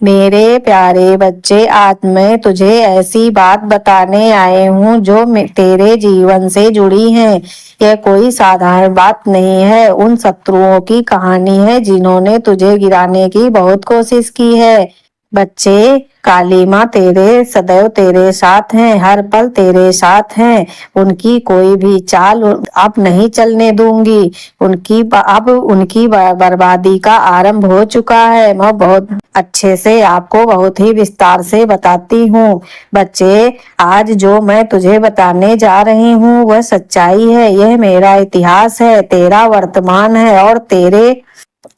मेरे प्यारे बच्चे, आज मैं तुझे ऐसी बात बताने आए हूँ जो तेरे जीवन से जुड़ी है। यह कोई साधारण बात नहीं है, उन शत्रुओं की कहानी है जिन्होंने तुझे गिराने की बहुत कोशिश की है। बच्चे, काली माँ तेरे सदैव तेरे साथ हैं, हर पल तेरे साथ हैं। उनकी कोई भी चाल अब नहीं चलने दूंगी। अब उनकी बर्बादी का आरंभ हो चुका है। मैं बहुत अच्छे से आपको बहुत ही विस्तार से बताती हूँ। बच्चे, आज जो मैं तुझे बताने जा रही हूँ वह सच्चाई है। यह मेरा इतिहास है, तेरा वर्तमान है और तेरे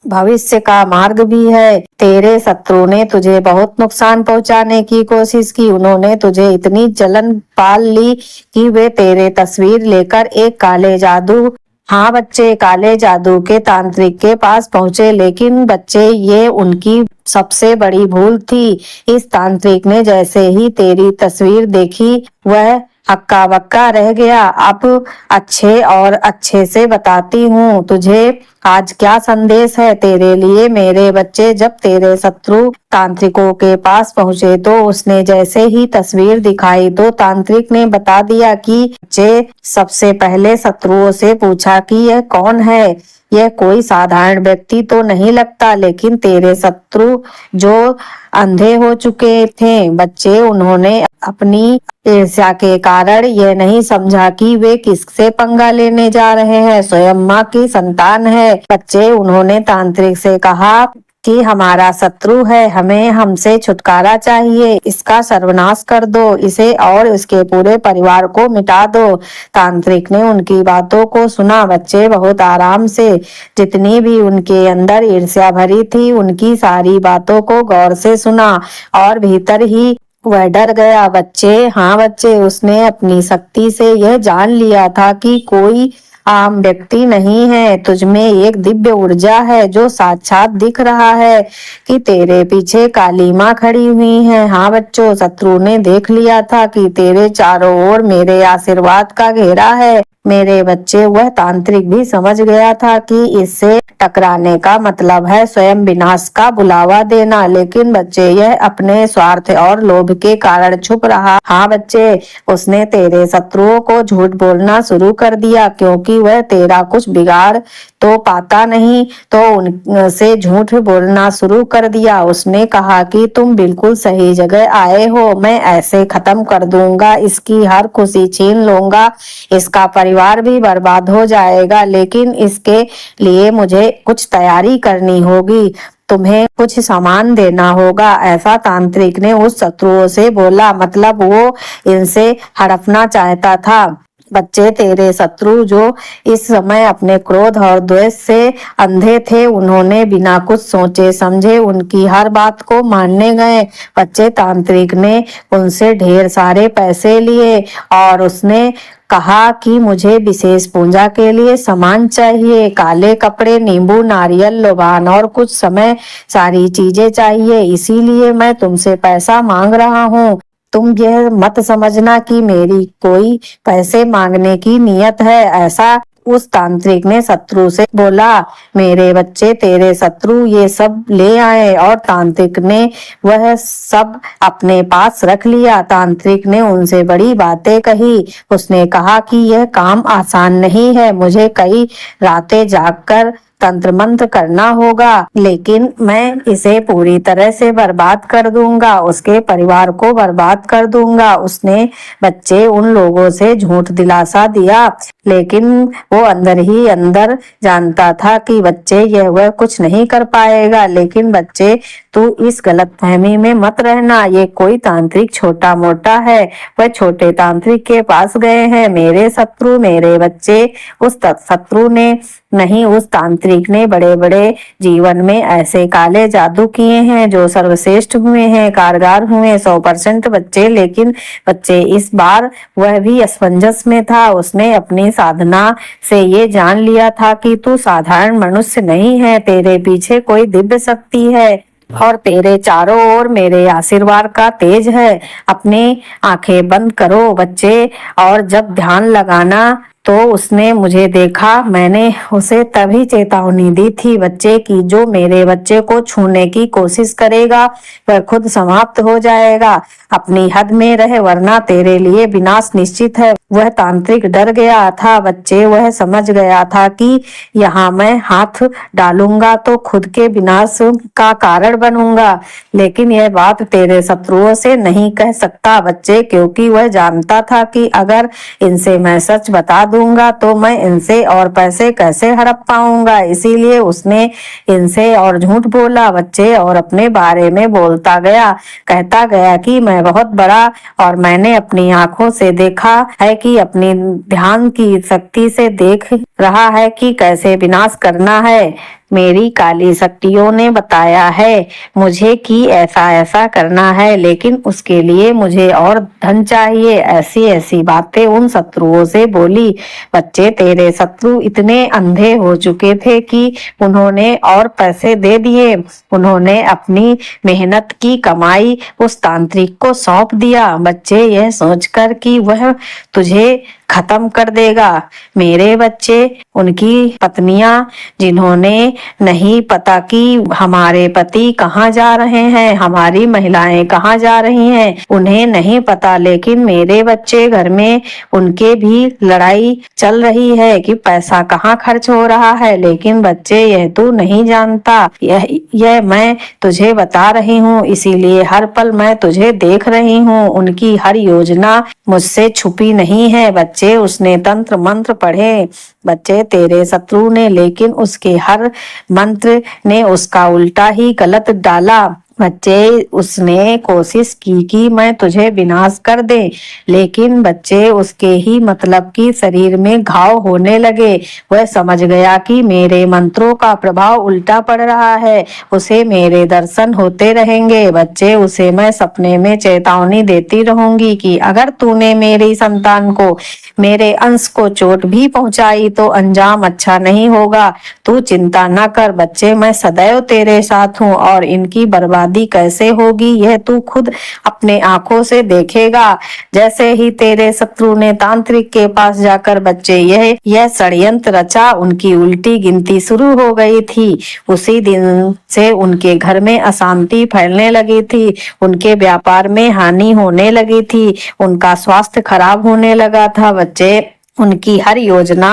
भविष्य का मार्ग भी है। तेरे शत्रु ने तुझे बहुत नुकसान पहुंचाने की कोशिश की। उन्होंने तुझे इतनी जलन पाल ली कि वे तेरे तस्वीर लेकर एक काले जादू, हाँ बच्चे, काले जादू के तांत्रिक के पास पहुंचे। लेकिन बच्चे, ये उनकी सबसे बड़ी भूल थी। इस तांत्रिक ने जैसे ही तेरी तस्वीर देखी वह हक्का बक्का रह गया। अब अच्छे और अच्छे से बताती हूँ तुझे आज क्या संदेश है तेरे लिए मेरे बच्चे। जब तेरे शत्रु तांत्रिकों के पास पहुंचे तो उसने जैसे ही तस्वीर दिखाई तो तांत्रिक ने बता दिया कि बच्चे, सबसे पहले शत्रुओं से पूछा कि यह कौन है। यह कोई साधारण व्यक्ति तो नहीं लगता, लेकिन तेरे शत्रु जो अंधे हो चुके थे। बच्चे, उन्होंने अपनी ईर्ष्या के कारण यह नहीं समझा कि वे किससे पंगा लेने जा रहे हैं। स्वयं माँ की संतान है। बच्चे, उन्होंने तांत्रिक से कहा कि हमारा शत्रु है, हमें हमसे छुटकारा चाहिए, इसका सर्वनाश कर दो, इसे और इसके पूरे परिवार को मिटा दो। तांत्रिक ने उनकी बातों को सुना। बच्चे, बहुत आराम से, जितनी भी उनके अंदर ईर्ष्या भरी थी उनकी सारी बातों को गौर से सुना और भीतर ही वह डर गया। बच्चे, हाँ बच्चे, उसने अपनी शक्ति से यह जान लिया था कि कोई आम व्यक्ति नहीं है, तुझमें एक दिव्य ऊर्जा है जो साक्षात दिख रहा है कि तेरे पीछे काली माँ खड़ी हुई है। हाँ बच्चों, शत्रु ने देख लिया था कि तेरे चारों ओर मेरे आशीर्वाद का घेरा है। मेरे बच्चे, वह तांत्रिक भी समझ गया था कि इससे टकराने का मतलब है स्वयं विनाश का बुलावा देना। लेकिन बच्चे, यह अपने स्वार्थ और लोभ के कारण छुप रहा। हाँ बच्चे, उसने तेरे शत्रुओं को झूठ बोलना शुरू कर दिया, क्योंकि वह तेरा कुछ बिगाड़ तो पाता नहीं, तो उनसे झूठ बोलना शुरू कर दिया। उसने कहा कि तुम बिल्कुल सही जगह आए हो, मैं ऐसे खत्म कर दूंगा, इसकी हर खुशी छीन लूंगा, इसका परिवार भी बर्बाद हो जाएगा, लेकिन इसके लिए मुझे कुछ तैयारी करनी होगी, तुम्हें कुछ सामान देना होगा। ऐसा तांत्रिक ने उस शत्रुओं से बोला, मतलब वो इनसे हड़पना चाहता था। बच्चे, तेरे शत्रु जो इस समय अपने क्रोध और द्वेष से अंधे थे, उन्होंने बिना कुछ सोचे समझे उनकी हर बात को मानने गए। बच्चे, तांत्रिक ने उनसे ढेर सारे पैसे लिए और उसने कहा कि मुझे विशेष पूजा के लिए सामान चाहिए, काले कपड़े, नींबू, नारियल, लोबान और कुछ समय सारी चीजें चाहिए, इसीलिए मैं तुमसे पैसा मांग रहा हूँ। तुम यह मत समझना कि मेरी कोई पैसे मांगने की नियत है। ऐसा उस तांत्रिक ने शत्रु से बोला। मेरे बच्चे, तेरे शत्रु ये सब ले आए और तांत्रिक ने वह सब अपने पास रख लिया। तांत्रिक ने उनसे बड़ी बातें कही। उसने कहा कि यह काम आसान नहीं है, मुझे कई रातें जागकर तंत्र मंत्र करना होगा, लेकिन मैं इसे पूरी तरह से बर्बाद कर दूंगा, उसके परिवार को बर्बाद कर दूंगा। उसने बच्चे उन लोगों से झूठ दिलासा दिया, लेकिन वो अंदर ही अंदर जानता था कि बच्चे यह वह कुछ नहीं कर पाएगा। लेकिन बच्चे, तू इस गलतफहमी में मत रहना, ये कोई तांत्रिक छोटा मोटा है। वह छोटे तांत्रिक के पास गए हैं मेरे शत्रु, मेरे बच्चे। उस शत्रु ने नहीं, उस तांत्रिक ने बड़े बड़े जीवन में ऐसे काले जादू किए हैं जो सर्वश्रेष्ठ हुए हैं, कारगर हुए 100% बच्चे। लेकिन बच्चे, इस बार वह भी असमंजस में था। उसने अपनी साधना से ये जान लिया था कि तू साधारण मनुष्य नहीं है, तेरे पीछे कोई दिव्य शक्ति है और तेरे चारों ओर मेरे आशीर्वाद का तेज है। अपनी आंखें बंद करो बच्चे, और जब ध्यान लगाना तो उसने मुझे देखा। मैंने उसे तभी चेतावनी दी थी बच्चे की जो मेरे बच्चे को छूने की कोशिश करेगा वह खुद समाप्त हो जाएगा। अपनी हद में रहे वरना तेरे लिए विनाश निश्चित है। वह तांत्रिक डर गया था बच्चे। वह समझ गया था कि यहाँ मैं हाथ डालूंगा तो खुद के विनाश का कारण बनूंगा, लेकिन यह बात तेरे शत्रुओं से नहीं कह सकता बच्चे, क्योंकि वह जानता था कि अगर इनसे मैं सच बता दूंगा तो मैं इनसे और पैसे कैसे हड़प पाऊंगा। इसीलिए उसने इनसे और झूठ बोला बच्चे और अपने बारे में बोलता गया, कहता गया कि मैं बहुत बड़ा और मैंने अपनी आंखों से देखा है कि अपनी ध्यान की शक्ति से देख रहा है कि कैसे विनाश करना है। मेरी काली शक्तियों ने बताया है मुझे कि ऐसा ऐसा करना है, लेकिन उसके लिए मुझे और धन चाहिए। ऐसी ऐसी बातें उन शत्रुओं से बोली। बच्चे तेरे शत्रु इतने अंधे हो चुके थे कि उन्होंने और पैसे दे दिए। उन्होंने अपनी मेहनत की कमाई उस तांत्रिक को सौंप दिया बच्चे, यह सोचकर कि वह तुझे खत्म कर देगा। मेरे बच्चे, उनकी पत्नियां जिन्होंने नहीं पता कि हमारे पति कहाँ जा रहे हैं, हमारी महिलाएं कहाँ जा रही हैं, उन्हें नहीं पता, लेकिन मेरे बच्चे घर में उनके भी लड़ाई चल रही है कि पैसा कहाँ खर्च हो रहा है। लेकिन बच्चे यह तू नहीं जानता, यह मैं तुझे बता रही हूँ, इसीलिए हर पल मैं तुझे देख रही हूँ। उनकी हर योजना मुझसे छुपी नहीं है बच्चे। उसने तंत्र मंत्र पढ़े बच्चे तेरे शत्रु ने, लेकिन उसके हर मंत्र ने उसका उल्टा ही गलत डाला बच्चे। उसने कोशिश की कि मैं तुझे विनाश कर दे, लेकिन बच्चे उसके ही मतलब की शरीर में घाव होने लगे। वह समझ गया कि मेरे मंत्रों का प्रभाव उल्टा पड़ रहा है, उसे मेरे दर्शन होते रहेंगे बच्चे। उसे मैं सपने में चेतावनी देती रहूंगी कि अगर तूने मेरी संतान को, मेरे अंश को चोट भी पहुंचाई तो अंजाम अच्छा नहीं होगा। तू चिंता न कर बच्चे, मैं सदैव तेरे साथ हूँ और इनकी बर्बादी कैसे होगी यह तू खुद अपने आंखों से देखेगा। जैसे ही तेरे शत्रु ने तांत्रिक के पास जाकर बच्चे यह षड्यंत्र रचा, उनकी उल्टी गिनती शुरू हो गई थी। उसी दिन से उनके घर में अशांति फैलने लगी थी, उनके व्यापार में हानि होने लगी थी, उनका स्वास्थ्य खराब होने लगा था बच्चे। उनकी हर योजना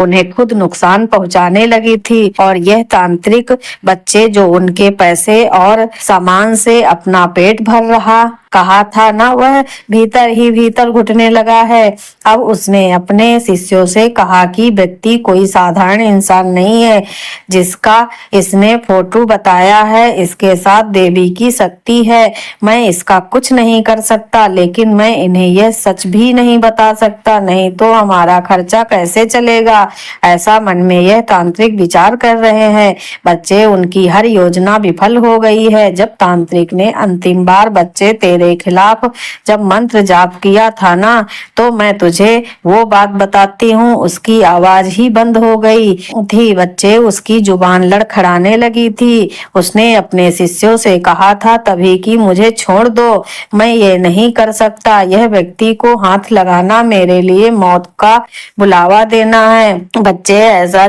उन्हें खुद नुकसान पहुंचाने लगी थी और यह तांत्रिक बच्चे जो उनके पैसे और सामान से अपना पेट भर रहा कहा था ना, वह भीतर ही भीतर घुटने लगा है। अब उसने अपने शिष्यों से कहा कि व्यक्ति कोई साधारण इंसान नहीं है जिसका इसने फोटो बताया है, इसके साथ देवी की शक्ति है। मैं इसका कुछ नहीं कर सकता, लेकिन मैं इन्हें यह सच भी नहीं बता सकता, नहीं तो हमारा खर्चा कैसे चलेगा। ऐसा मन में यह तांत्रिक विचार कर रहे हैं बच्चे। उनकी हर योजना विफल हो गई है। जब तांत्रिक ने अंतिम बार बच्चे तेरे खिलाफ जब मंत्र जाप किया था ना, तो मैं तुझे वो बात बताती हूँ, उसकी आवाज ही बंद हो गई थी बच्चे। उसकी जुबान लड़खड़ाने लगी थी। उसने अपने शिष्यों से कहा था तभी कि मुझे छोड़ दो, मैं ये नहीं कर सकता। यह व्यक्ति को हाथ लगाना मेरे लिए मौत का बुलावा देना है बच्चे। ऐसा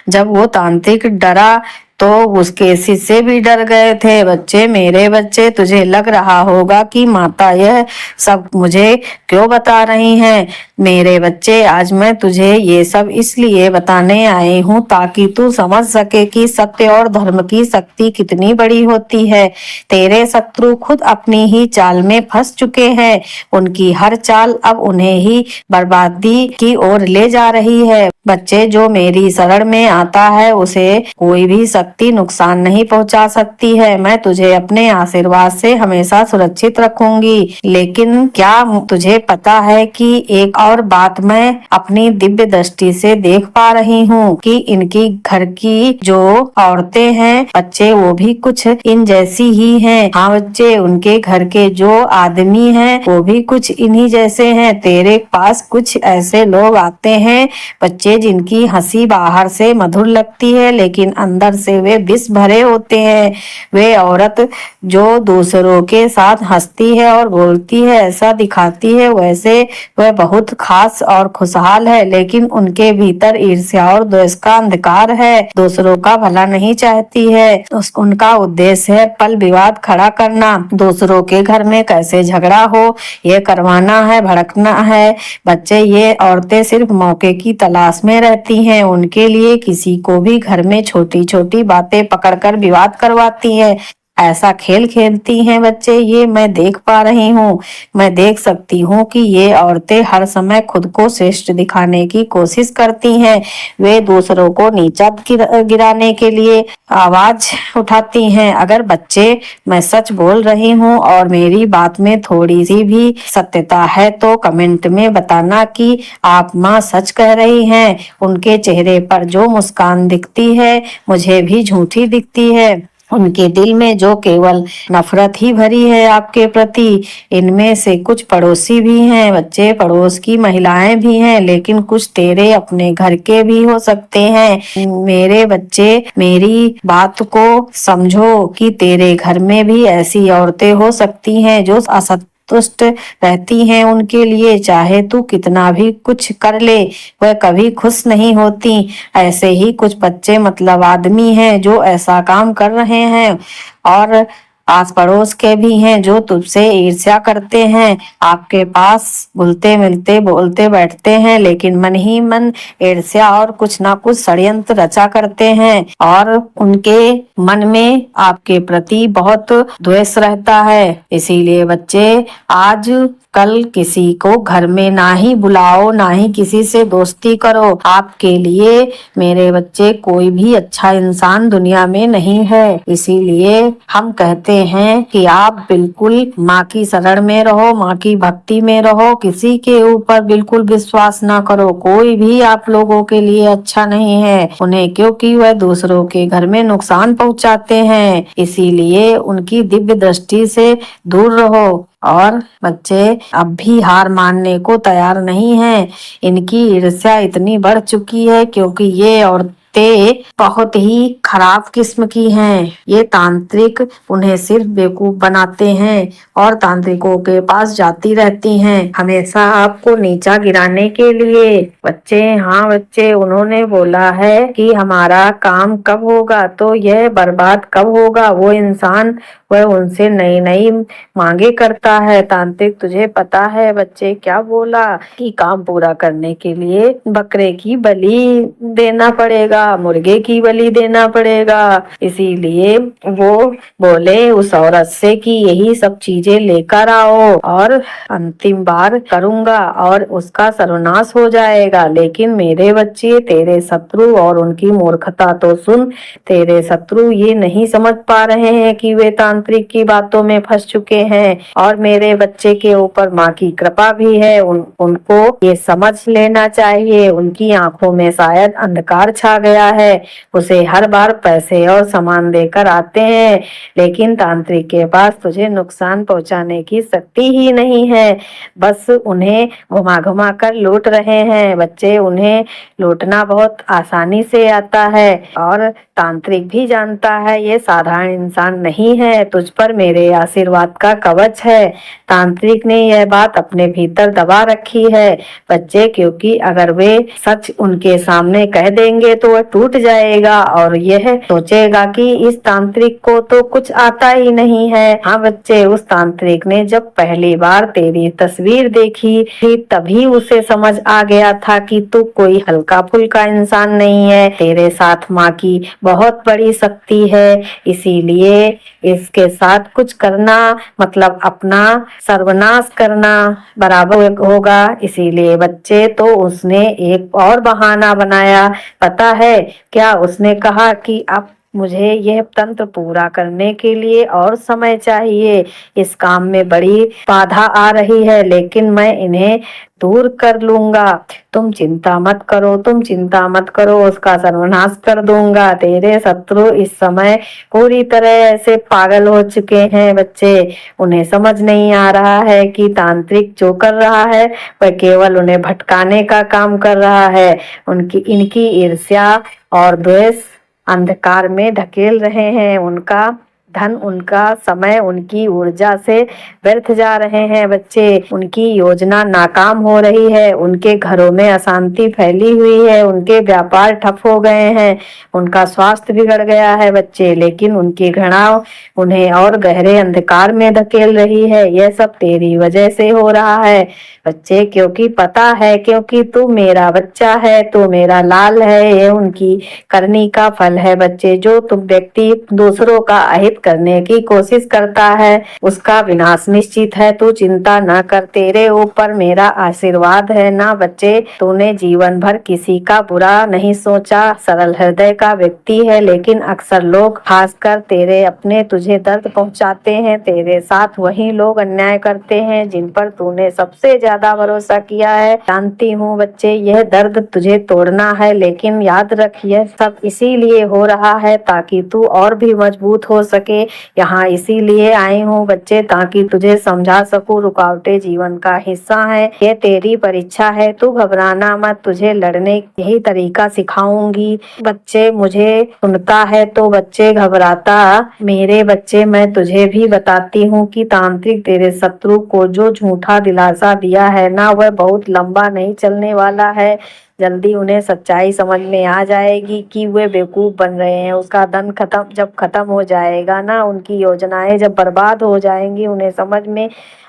जब वो तांत्रिक डरा तो उसके शिष्य भी डर गए थे बच्चे। मेरे बच्चे, तुझे लग रहा होगा कि माता यह सब मुझे क्यों बता रही हैं। मेरे बच्चे, आज मैं तुझे ये सब इसलिए बताने आई हूँ ताकि तू समझ सके कि सत्य और धर्म की शक्ति कितनी बड़ी होती है। तेरे शत्रु खुद अपनी ही चाल में फंस चुके हैं। उनकी हर चाल अब उन्हें ही बर्बादी की ओर ले जा रही है बच्चे। जो मेरी शरण में आता है उसे कोई भी शक्ति नुकसान नहीं पहुंचा सकती है। मैं तुझे अपने आशीर्वाद से हमेशा सुरक्षित रखूंगी। लेकिन क्या तुझे पता है कि एक और बात मैं अपनी दिव्य दृष्टि से देख पा रही हूँ कि इनकी घर की जो औरतें हैं बच्चे, वो भी कुछ इन जैसी ही हैं। हाँ बच्चे, उनके घर के जो आदमी हैं वो भी कुछ इन्हीं जैसे हैं। तेरे पास कुछ ऐसे लोग आते हैं बच्चे बच्चे जिनकी हंसी बाहर से मधुर लगती है लेकिन अंदर से वे विष भरे होते हैं। वे औरत जो दूसरों के साथ हंसती है और बोलती है, ऐसा दिखाती है वैसे वह बहुत खास और खुशहाल है, लेकिन उनके भीतर ईर्ष्या और द्वेष का अंधकार है। दूसरों का भला नहीं चाहती है। उनका उद्देश्य है पल विवाद खड़ा करना, दूसरों के घर में कैसे झगड़ा हो ये करवाना है, भड़कना है। बच्चे, ये औरतें सिर्फ मौके की तलाश में रहती हैं। उनके लिए किसी को भी घर में छोटी छोटी बातें पकड़कर विवाद करवाती हैं। ऐसा खेल खेलती हैं बच्चे, ये मैं देख पा रही हूँ। मैं देख सकती हूँ कि ये औरतें हर समय खुद को श्रेष्ठ दिखाने की कोशिश करती हैं। वे दूसरों को नीचा गिराने के लिए आवाज उठाती हैं। अगर बच्चे, मैं सच बोल रही हूँ और मेरी बात में थोड़ी सी भी सत्यता है तो कमेंट में बताना कि आप माँ सच कह रही हैं। उनके चेहरे पर जो मुस्कान दिखती है मुझे भी झूठी दिखती है। उनके दिल में जो केवल नफरत ही भरी है आपके प्रति। इनमें से कुछ पड़ोसी भी हैं बच्चे, पड़ोस की महिलाएं भी हैं, लेकिन कुछ तेरे अपने घर के भी हो सकते हैं। मेरे बच्चे, मेरी बात को समझो कि तेरे घर में भी ऐसी औरतें हो सकती हैं जो असंतुष्ट रहती हैं। उनके लिए चाहे तू कितना भी कुछ कर ले, वह कभी खुश नहीं होती। ऐसे ही कुछ बच्चे मतलब आदमी हैं जो ऐसा काम कर रहे हैं, और आस पड़ोस के भी हैं जो तुझसे ईर्ष्या करते हैं। आपके पास घुलते मिलते बोलते बैठते हैं, लेकिन मन ही मन ईर्ष्या और कुछ ना कुछ षड्यंत्र रचा करते हैं, और उनके मन में आपके प्रति बहुत द्वेष रहता है। इसीलिए बच्चे, आज कल किसी को घर में ना ही बुलाओ, ना ही किसी से दोस्ती करो। आपके लिए मेरे बच्चे कोई भी अच्छा इंसान दुनिया में नहीं है। इसीलिए हम कहते हैं कि आप बिल्कुल माँ की शरण में रहो, माँ की भक्ति में रहो। किसी के ऊपर बिल्कुल विश्वास ना करो। कोई भी आप लोगों के लिए अच्छा नहीं है उन्हें, क्योंकि वह दूसरों के घर में नुकसान पहुंचाते हैं। इसीलिए उनकी दिव्य दृष्टि से दूर रहो। और बच्चे अब भी हार मानने को तैयार नहीं हैं। इनकी ईर्ष्या इतनी बढ़ चुकी है क्योंकि ये औरतें बहुत ही खराब किस्म की हैं। ये तांत्रिक उन्हें सिर्फ बेवकूफ बनाते हैं और तांत्रिकों के पास जाती रहती हैं, हमेशा आपको नीचा गिराने के लिए। बच्चे, हाँ बच्चे, उन्होंने बोला है कि हमारा काम कब होगा तो यह बर्बाद कब होगा। वो इंसान, वह उनसे नई नई मांगे करता है। तांत्रिक, तुझे पता है बच्चे क्या बोला कि काम पूरा करने के लिए बकरे की बलि देना पड़ेगा, मुर्गे की बलि देना पड़ेगा। इसीलिए वो बोले उस औरत से कि यही सब चीजें लेकर आओ और अंतिम बार करूंगा और उसका सर्वनाश हो जाएगा। लेकिन मेरे बच्चे, तेरे शत्रु और उनकी मूर्खता तो सुन। तेरे शत्रु ये नहीं समझ पा रहे हैं कि वे तांत्रिक की बातों में फंस चुके हैं, और मेरे बच्चे के ऊपर माँ की कृपा भी है। उनको ये समझ लेना चाहिए। उनकी आंखों में शायद अंधकार छा गया है। उसे हर बार पैसे और सामान देकर आते हैं, लेकिन तांत्रिक के पास तुझे नुकसान पहुंचाने की शक्ति ही नहीं है। बस उन्हें घुमा घुमा कर लूट रहे हैं। बच्चे, उन्हें लूटना बहुत आसानी से आता है, और तांत्रिक भी जानता है ये साधारण इंसान नहीं है। तुझ पर मेरे आशीर्वाद का कवच है। तांत्रिक ने यह बात अपने भीतर दबा रखी है बच्चे, क्योंकि अगर वे सच उनके सामने कह देंगे तो वह टूट जाएगा और यह सोचेगा कि इस तांत्रिक को तो कुछ आता ही नहीं है। हाँ बच्चे, उस तांत्रिक ने जब पहली बार तेरी तस्वीर देखी थी तभी उसे समझ आ गया था कि तू कोई हल्का फुल्का इंसान नहीं है। तेरे साथ माँ की बहुत बड़ी शक्ति है। इसीलिए इसके साथ कुछ करना मतलब अपना सर्वनाश करना बराबर होगा। इसीलिए बच्चे, तो उसने एक और बहाना बनाया। पता है क्या उसने कहा कि अब मुझे यह तंत्र पूरा करने के लिए और समय चाहिए। इस काम में बड़ी बाधा आ रही है, लेकिन मैं इन्हें दूर कर लूंगा। तुम चिंता मत करो, तुम चिंता मत करो, उसका सर्वनाश कर दूंगा। तेरे शत्रु इस समय पूरी तरह ऐसे पागल हो चुके हैं बच्चे। उन्हें समझ नहीं आ रहा है कि तांत्रिक जो कर रहा है वह केवल उन्हें भटकाने का काम कर रहा है। उनकी इनकी ईर्ष्या और द्वेष अंधकार में धकेल रहे हैं। उनका धन, उनका समय, उनकी ऊर्जा से व्यर्थ जा रहे हैं बच्चे। उनकी योजना नाकाम हो रही है। उनके घरों में अशांति फैली हुई है। उनके व्यापार ठप हो गए हैं। उनका स्वास्थ्य बिगड़ गया है बच्चे। लेकिन उनकी घृणा उन्हें और गहरे अंधकार में धकेल रही है। यह सब तेरी वजह से हो रहा है बच्चे, क्योंकि पता है, क्योंकि तू मेरा बच्चा है, तू मेरा लाल है। ये उनकी करनी का फल है बच्चे। जो तुम व्यक्ति दूसरों का अहित करने की कोशिश करता है उसका विनाश निश्चित है। तू चिंता न कर, तेरे ऊपर मेरा आशीर्वाद है ना बच्चे। तूने जीवन भर किसी का बुरा नहीं सोचा, सरल हृदय का व्यक्ति है। लेकिन अक्सर लोग, खासकर तेरे अपने, तुझे दर्द पहुंचाते हैं। तेरे साथ वही लोग अन्याय करते हैं जिन पर तूने सबसे ज्यादा भरोसा किया है। जानती हूँ बच्चे, यह दर्द तुझे तोड़ना है, लेकिन याद रख, यह सब इसीलिए हो रहा है ताकि तू और भी मजबूत हो सके। यहाँ इसीलिए आई हूँ बच्चे, ताकि तुझे समझा सकूं। रुकावटें जीवन का हिस्सा है, ये तेरी परीक्षा है। तू घबराना मत, तुझे लड़ने यही तरीका सिखाऊंगी। बच्चे मुझे सुनता है तो बच्चे घबराता। मेरे बच्चे, मैं तुझे भी बताती हूँ कि तांत्रिक तेरे शत्रु को जो झूठा दिलासा दिया है ना, वह बहुत लंबा नहीं चलने वाला है। जल्दी उन्हें सच्चाई समझ में आ जाएगी कि वे बेवकूफ बन रहे हैं। उसका धन जब खत्म हो जाएगा ना, उनकी योजनाएं जब बर्बाद हो जाएंगी, उन्हें समझ में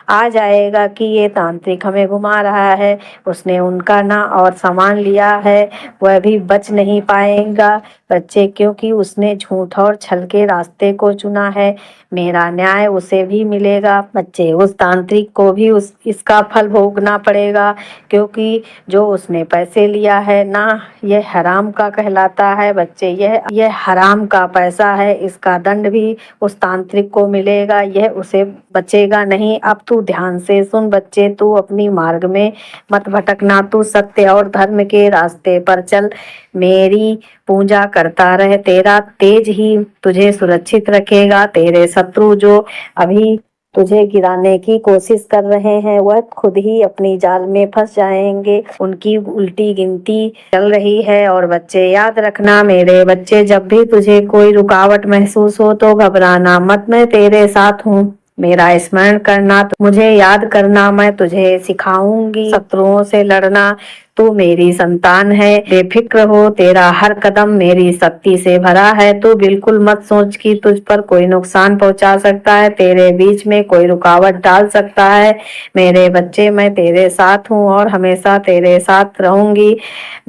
आ जाएगा कि ये तांत्रिक हमें घुमा रहा है। उसने उनका ना और सामान लिया है, वह भी बच नहीं पाएगा बच्चे, क्योंकि उसने झूठ और छल के रास्ते को चुना है। मेरा न्याय उसे भी मिलेगा बच्चे। उस तांत्रिक को भी इसका फल भोगना पड़ेगा, क्योंकि जो उसने पैसे लिया है ना, यह हराम का कहलाता है बच्चे। यह हराम का पैसा है। इसका दंड भी उस तांत्रिक को मिलेगा, यह उसे बचेगा नहीं। अब तू ध्यान से सुन बच्चे, तू अपनी मार्ग में मत भटकना। तू सत्य और धर्म के रास्ते पर चल, मेरी पूजा करता रहे। तेरा तेज ही तुझे सुरक्षित रखेगा। तेरे शत्रु जो अभी तुझे गिराने की कोशिश कर रहे हैं, वह खुद ही अपनी जाल में फंस जाएंगे। उनकी उल्टी गिनती चल रही है। और बच्चे याद रखना मेरे बच्चे, जब भी तुझे कोई रुकावट महसूस हो तो घबराना मत, मैं तेरे साथ हूँ। मेरा स्मरण करना, मुझे याद करना, मैं तुझे सिखाऊंगी शत्रुओं से लड़ना। तू मेरी संतान है, बेफिक्र हो, तेरा हर कदम मेरी शक्ति से भरा है। तू बिल्कुल मत सोच कि तुझ पर कोई नुकसान पहुंचा सकता है, तेरे बीच में कोई रुकावट डाल सकता है। मेरे बच्चे, मैं तेरे साथ हूँ और हमेशा तेरे साथ रहूंगी।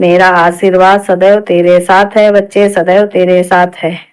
मेरा आशीर्वाद सदैव तेरे साथ है बच्चे, सदैव तेरे साथ है।